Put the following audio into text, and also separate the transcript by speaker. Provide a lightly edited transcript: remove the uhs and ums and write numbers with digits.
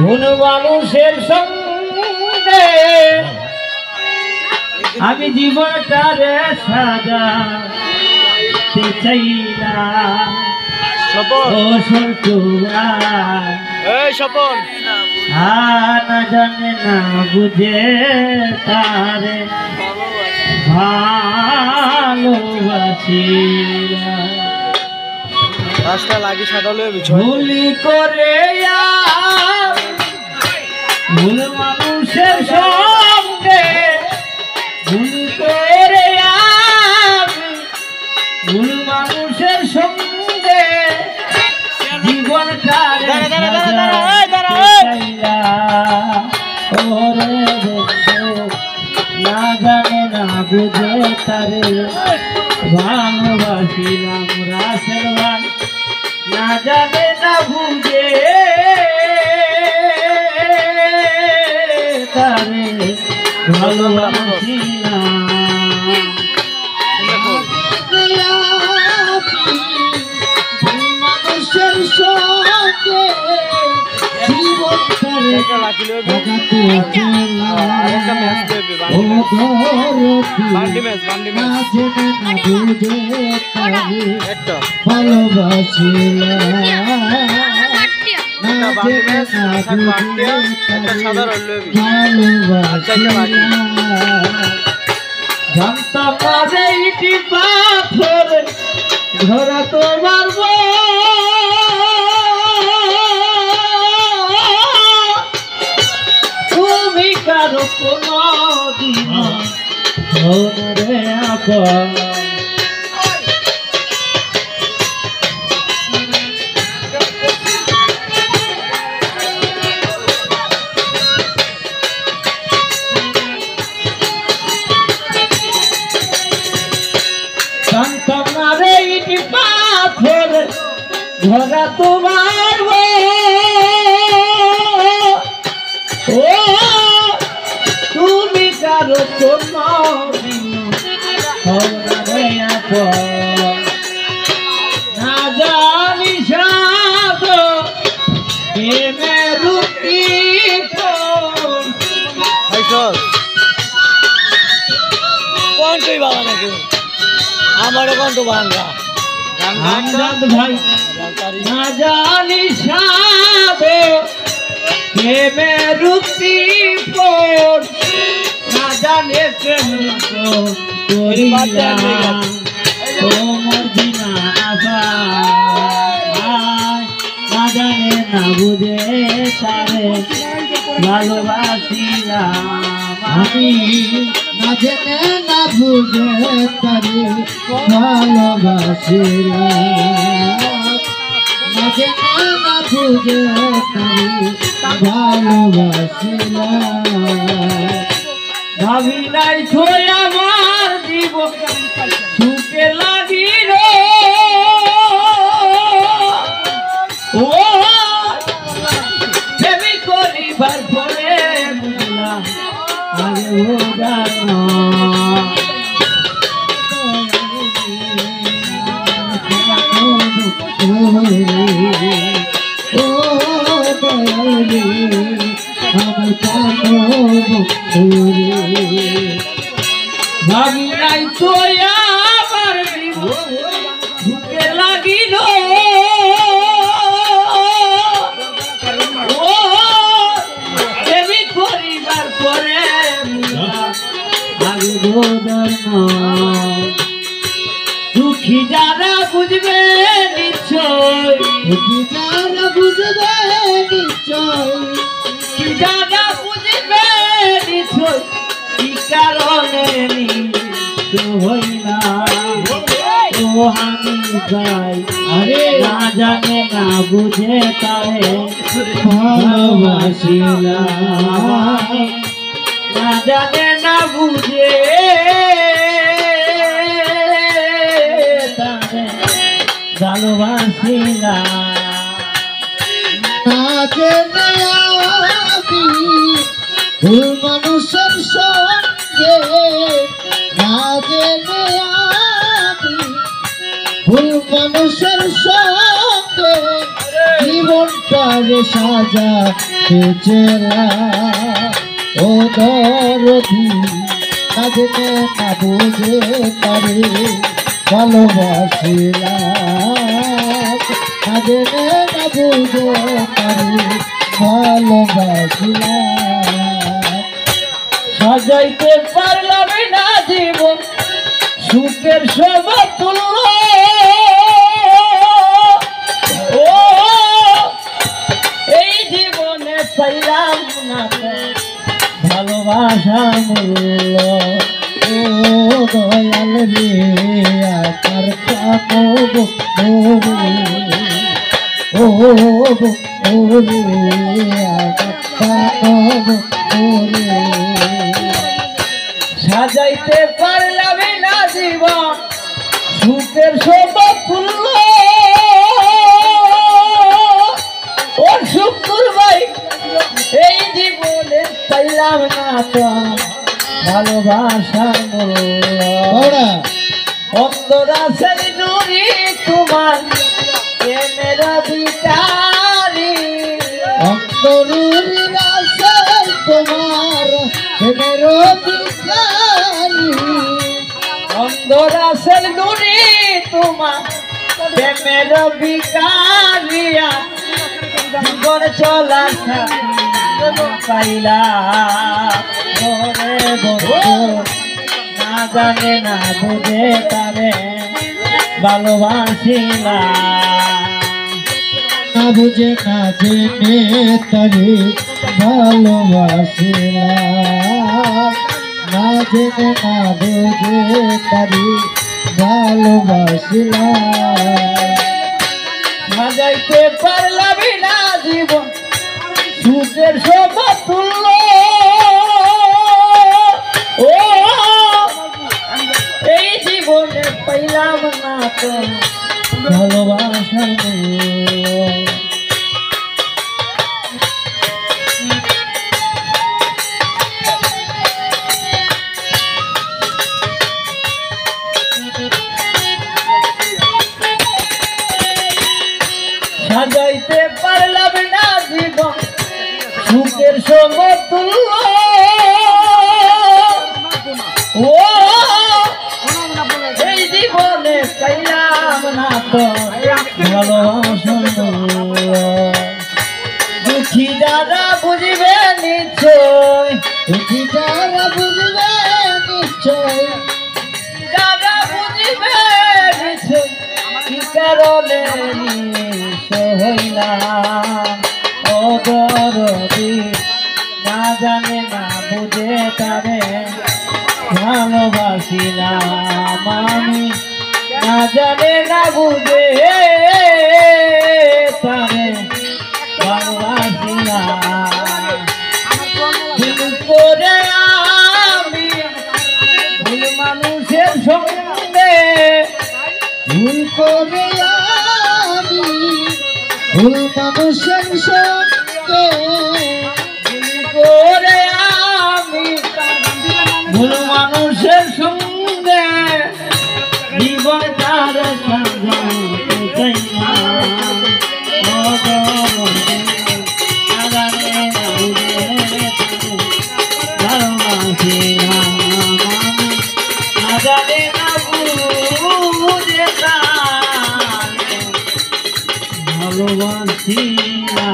Speaker 1: ভুল মানুষের সঙ্গে আমি জীবনটারে সাজাতে চাই না। না জানে না বুঝে তারে ভালোবাসি ভুলি করে ভুল মানুষের সঙ্গে ভুল করে ভুল মানুষের সঙ্গে জীবনটা না জানে না বুঝে তারে ভালোবাসিলাম রাসেল ভাই না জানে না বুঝে তারে ভালোবাসিলাম মানুষের সঙ্গে জানতাম না যে ইটি পাথর ধরা তো পারবো তুমি কারো কোনো দিন রে আপা পাথর ধরা তোমার ও তুমি কারো কোনো না জানি সাদ রুটি
Speaker 2: কোনটাই বাবা নাকি আমারও কোন তো বাংলা
Speaker 1: ভাই না জানি সাদ রুটি না জানে মর্জিনা না জানে না বুঝে তারে ভালোবাসিলাম আমি না জেনে না বুঝে তারে ভালোবাসিলাম না জেনে না বুঝে তারে ভালোবাসিলাম ভাবি নাই থই আমার জীবন সুখে লাগিল ও প্রেমী করিবার পরে বুঝলাম আরে ও জানো ও ভাবি নাই তো আমার বুকে লাগিল ও প্রেমী করিবার পরে আগে দুঃখী যারা বুঝবে নিশ্চয় দুঃখী যারা বুঝবে নিশ্চয় কি যারা বুঝবে নিশ্চয় কি কারণে হই না ও আমি যাই আরে না জানে না বুঝে তারে ভালোবাসিলাম না জানে না বুঝে তারে ভালোবাসিলাম না জেনে আমি ভুল মানুষের সঙ্গে না জেনে আমি ভুল মানুষের সঙ্গে জীবনটারে সাজা পেচেলা ও দরদি না জেনে না বুঝে তারে ভালোবাসিলাম না জেনে না বুঝে তারে ভালোবাসিলাম সাজাইতে পারলাম না জীবন সুখের সব তুল্য ও এই জীবনে পাইলাম না ভালোবাসা মূল্য ও দয়াল রে আমার প্রাণ ও রে আমার প্রাণ সাজাইতে পারলাম না জীবন সুখের সব ফুল ও শুকুর ভাই এই জীবনে পাইলাম না তো ভালোবাসার মূল্য অন্তরা সেই নুরি তোমার প্রেমের ভিখারি অন্তরুরি রাসেল তোমার প্রেমের ভিখারি অন্তরা সেই নুরি তোমার প্রেমের ভিখারিয়া জীবন চলা পাইলা ঘরে বসে না জানে না বুঝে তারে ভালোবাসিলা না বুঝে না জেনে তারে ভালোবাসিলা না জেনে না বুঝে তারে ভালোবাসিলা সাজাইতে পারলাম না জীবন সুখের সব তুল্য ও এই জীবনে পাইলাম না তো ভালোবাসার মূল্য সাজাইতে পারলাম না জীবন সুখের সমতুল্য ও এই জীবনে পাইলাম না তো ভালোবাসার মূল্য দুঃখী যারা বুঝবে নিশ্চয় দুঃখী যারা বুঝবে নিশ্চয় যারা বুঝবে নিশ্চয় কি কারণে হইলাম ও দরদি না জানে না বুঝে তারে ভালোবাসিলাম আমি না জানে না বুঝে তারে ভালোবাসিলাম ভুল করে আমি ভুল মানুষের সঙ্গে ভুল করে আমি ভুল মানুষের সঙ্গে ভুল করে আমি ভুল মানুষের সঙ্গে জীবন তার সাজাতে চাই না ভালোবাসি না